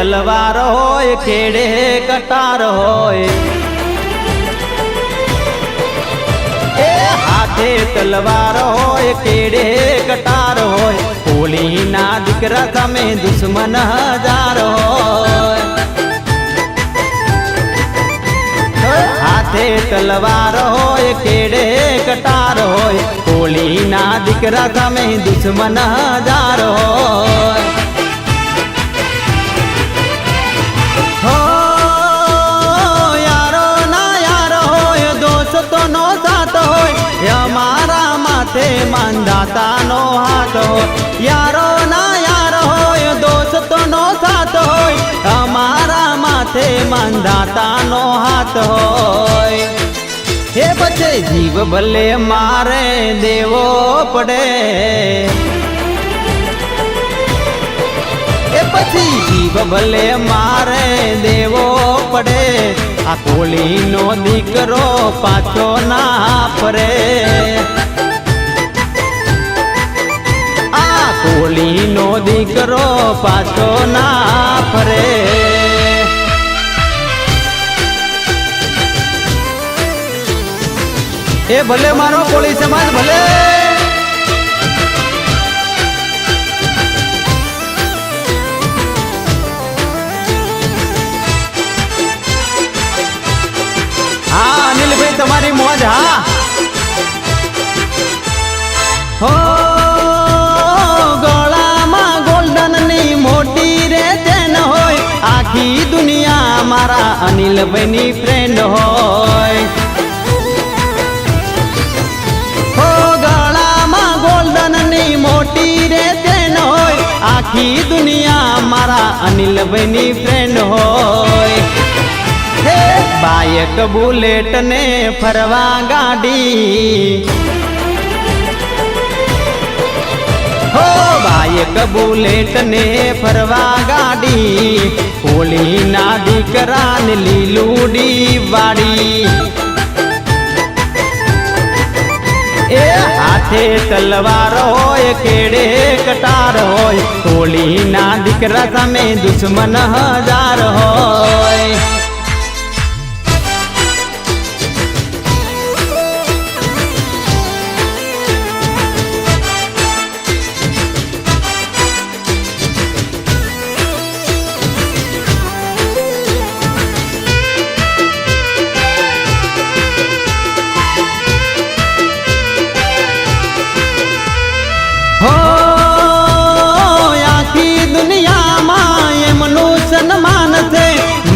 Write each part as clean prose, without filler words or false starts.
તલવાર હોય કેડે કટાર હોય એ હાથે તલવાર હોય કેડે કટાર હોય હોલીના દીકરા સામે દુશ્મન હજાર હોય હાથે તલવાર હોય કેડે કટાર હોય હોલીના દીકરા સામે દુશ્મન હજાર હોય હો યારો ના યાર હોય દોસ્તોનો સાથ હોય અમારા માથે માંધાતાનો હાથ હોય યારો ના યાર હોય દોસ્તોનો સાથ હોય અમારા માથે માંધાતાનો હાથ હોય હે પછી જીવ ભલે મારે દેવો પડે એ પછી જીવ ભલે મારે દેવો પડે આ કોળીનો દીકરો પાછો ના ફરે આ કોળીનો દીકરો પાછો ના ફરે એ ભલે મારો કોળી સમાજ ભલે હા અનિલભાઈ તમારી મોજ હા હો ગળામાં ગોલ્ડન ની મોટી રે ચેન હોય આખી દુનિયા મારા અનિલભાઈ ની ફ્રેન્ડ હોય મોટી રે ચેન હોય આખી દુનિયા મારા અનિલભાઈ ની ફ્રેન્ડ હોય હે બાયક બુલેટ ને ફરવા ગાડી હો બાયક બુલેટ ને ફરવા ગાડી હોલીના દીકરાને લીલુડી વાડી એ હાથે તલવાર હોય કેડે કટાર હોય હોલીના દીકરા સામે દુશ્મન હજાર હોય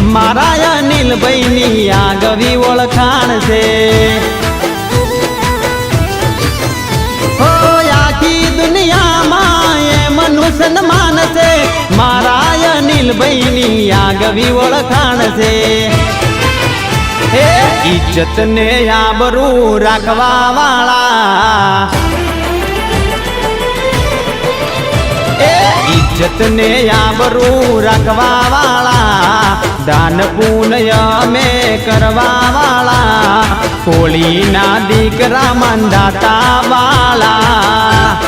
મારા અનિલભાઈ ની આગવી ઓળખાણ છે હો આખી દુનિયામાં એમનું સન્માન છે મારા અનિલભાઈ ની આગવી ઓળખાણ છે હે ઇજ્જત ને આબરૂ રાખવા વાળા ઇજ્જત ને આબરૂ રાખવા વાળા દાન પુણ્ય અમે કરવા વાળા કોળીના દીકરા મંદાતા વાળા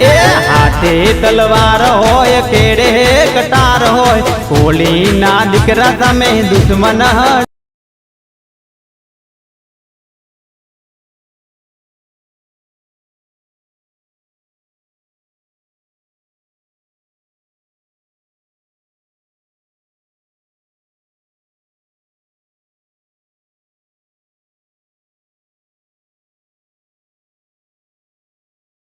એ હાથે તલવાર હોય કેડે કટાર હોય કોળીના દીકરા સામે દુશ્મન